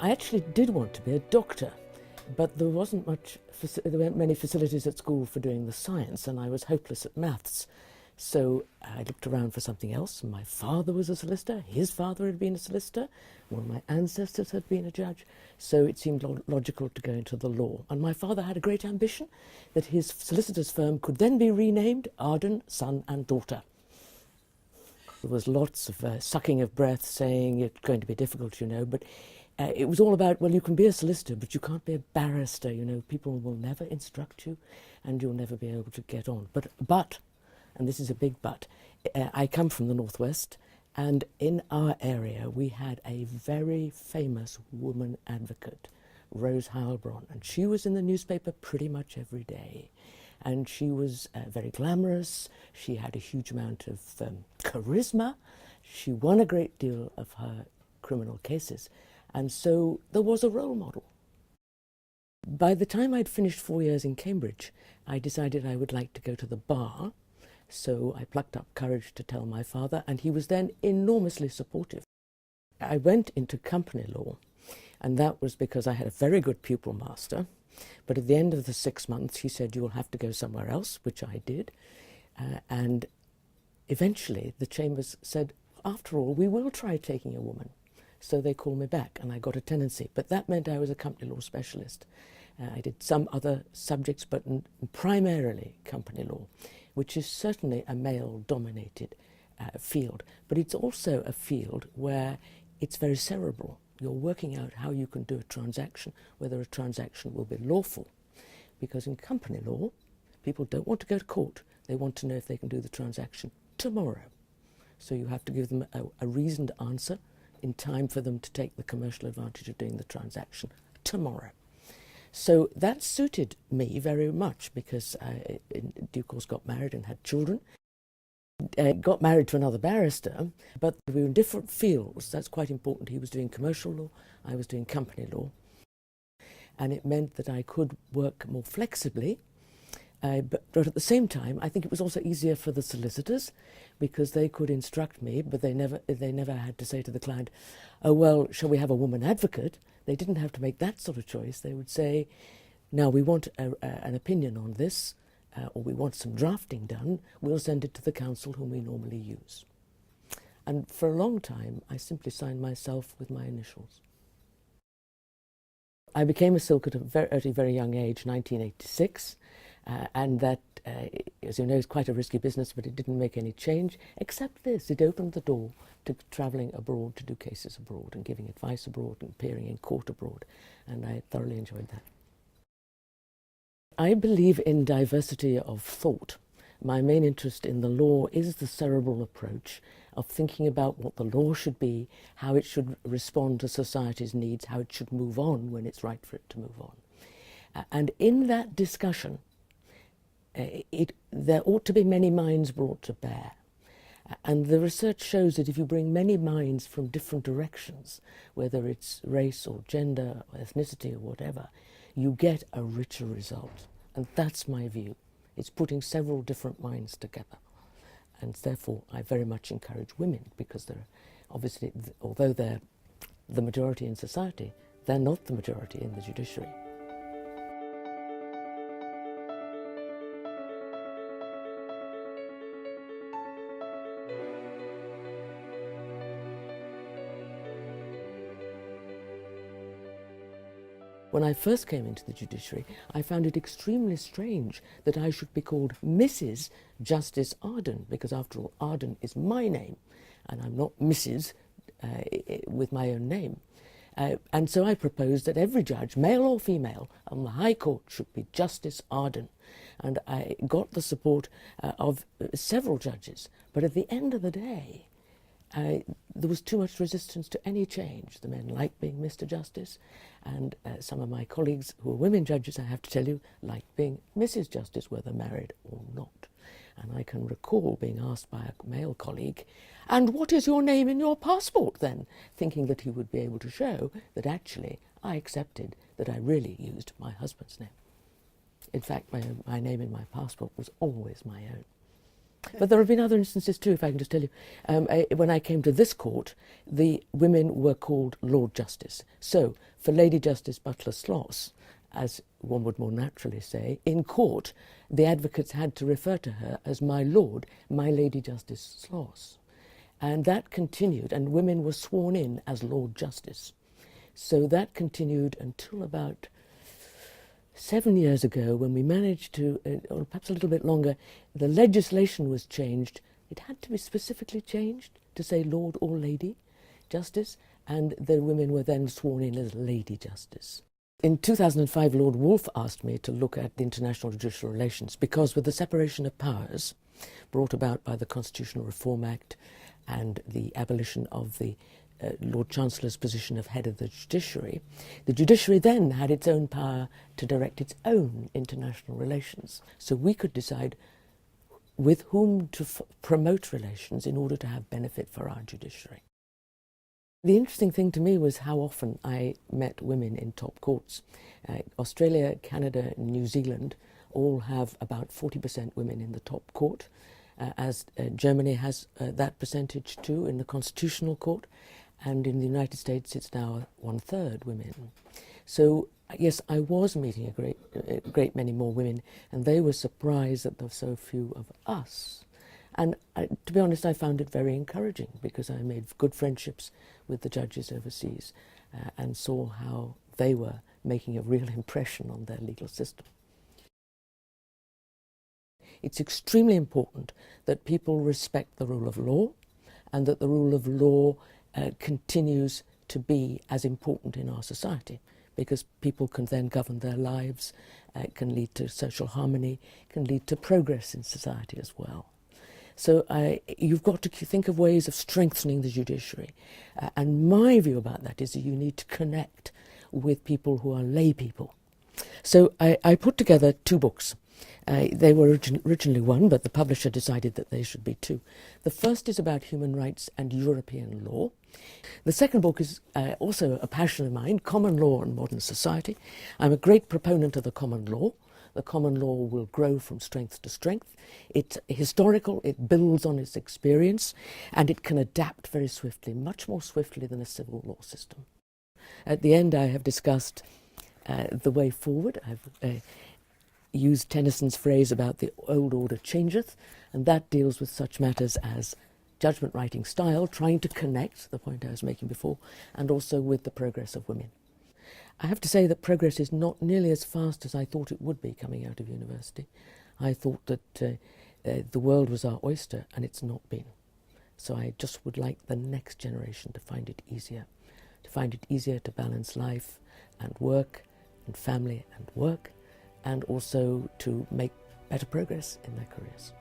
I actually did want to be a doctor, but there weren't many facilities at school for doing the science, and I was hopeless at maths. So I looked around for something else, and my father was a solicitor, his father had been a solicitor, one of my ancestors had been a judge, so it seemed logical to go into the law. And my father had a great ambition that his solicitor's firm could then be renamed Arden, Son and Daughter. There was lots of sucking of breath, saying it's going to be difficult, you know, but it was all about, well, you can be a solicitor, but you can't be a barrister, you know, people will never instruct you and you'll never be able to get on. But, and this is a big but, I come from the Northwest, and in our area we had a very famous woman advocate, Rose Heilbronn, and she was in the newspaper pretty much every day. And she was very glamorous, she had a huge amount of charisma, she won a great deal of her criminal cases, and so there was a role model. By the time I'd finished 4 years in Cambridge, I decided I would like to go to the bar, so I plucked up courage to tell my father, and he was then enormously supportive. I went into company law, and that was because I had a very good pupil master. But at the end of the 6 months, he said, you will have to go somewhere else, which I did. And eventually the chambers said, after all, we will try taking a woman. So they called me back and I got a tenancy. But that meant I was a company law specialist. I did some other subjects, but primarily company law, which is certainly a male-dominated field. But it's also a field where it's very cerebral. You're working out how you can do a transaction, whether a transaction will be lawful. Because in company law, people don't want to go to court. They want to know if they can do the transaction tomorrow. So you have to give them a reasoned answer in time for them to take the commercial advantage of doing the transaction tomorrow. So that suited me very much because I, in due course, got married and had children. Got married to another barrister, but we were in different fields. That's quite important. He was doing commercial law, I was doing company law. And it meant that I could work more flexibly. But at the same time, I think it was also easier for the solicitors because they could instruct me, but they never had to say to the client, oh, well, shall we have a woman advocate? They didn't have to make that sort of choice. They would say, now we want an opinion on this, or we want some drafting done, we'll send it to the counsel whom we normally use. And for a long time, I simply signed myself with my initials. I became a silk at a very young age, 1986, and that, as you know, is quite a risky business, but it didn't make any change, except this, it opened the door to travelling abroad to do cases abroad and giving advice abroad and appearing in court abroad, and I thoroughly enjoyed that. I believe in diversity of thought. My main interest in the law is the cerebral approach of thinking about what the law should be, how it should respond to society's needs, how it should move on when it's right for it to move on. And in that discussion, there ought to be many minds brought to bear. And the research shows that if you bring many minds from different directions, whether it's race or gender or ethnicity or whatever, you get a richer result. And that's my view. It's putting several different minds together. And therefore, I very much encourage women because they're obviously, although they're the majority in society, they're not the majority in the judiciary. When I first came into the judiciary, I found it extremely strange that I should be called Mrs. Justice Arden, because after all, Arden is my name, and I'm not Mrs. With my own name. And so I proposed that every judge, male or female, on the High Court should be Justice Arden. And I got the support of several judges. But at the end of the day, there was too much resistance to any change. The men liked being Mr. Justice, and some of my colleagues who were women judges, I have to tell you, liked being Mrs. Justice, whether married or not. And I can recall being asked by a male colleague, and what is your name in your passport then? Thinking that he would be able to show that actually I accepted that I really used my husband's name. In fact, my name in my passport was always my own. But there have been other instances too, if I can just tell you. When I came to this court, the women were called Lord Justice. So for Lady Justice Butler Sloss, as one would more naturally say, in court, the advocates had to refer to her as my Lord, my Lady Justice Sloss. And that continued, and women were sworn in as Lord Justice. So that continued until about 7 years ago, when we managed to, or perhaps a little bit longer, the legislation was changed. It had to be specifically changed to say Lord or Lady Justice, and the women were then sworn in as Lady Justice. In 2005, Lord Woolf asked me to look at international judicial relations, because with the separation of powers brought about by the Constitutional Reform Act and the abolition of the Lord Chancellor's position of head of the judiciary then had its own power to direct its own international relations. So we could decide with whom to promote relations in order to have benefit for our judiciary. The interesting thing to me was how often I met women in top courts. Australia, Canada, and New Zealand all have about 40% women in the top court, as Germany has that percentage too in the Constitutional Court, and in the United States it's now 1/3 women. So yes, I was meeting a great many more women, and they were surprised that there were so few of us. And to be honest, I found it very encouraging, because I made good friendships with the judges overseas and saw how they were making a real impression on their legal system. It's extremely important that people respect the rule of law, and that the rule of law continues to be as important in our society, because people can then govern their lives, it can lead to social harmony, can lead to progress in society as well. So you've got to think of ways of strengthening the judiciary. And my view about that is that you need to connect with people who are lay people. So I put together 2 books. They were originally one, but the publisher decided that they should be 2. The first is about human rights and European law. The second book is also a passion of mine, Common Law and Modern Society. I'm a great proponent of the common law. The common law will grow from strength to strength. It's historical, it builds on its experience, and it can adapt very swiftly, much more swiftly than a civil law system. At the end, I have discussed the way forward. I've used Tennyson's phrase about the old order changeth, and that deals with such matters as judgment writing style, trying to connect, the point I was making before, and also with the progress of women. I have to say that progress is not nearly as fast as I thought it would be coming out of university. I thought that the world was our oyster, and it's not been. So I just would like the next generation to find it easier to balance life and work, and family and work, and also to make better progress in their careers.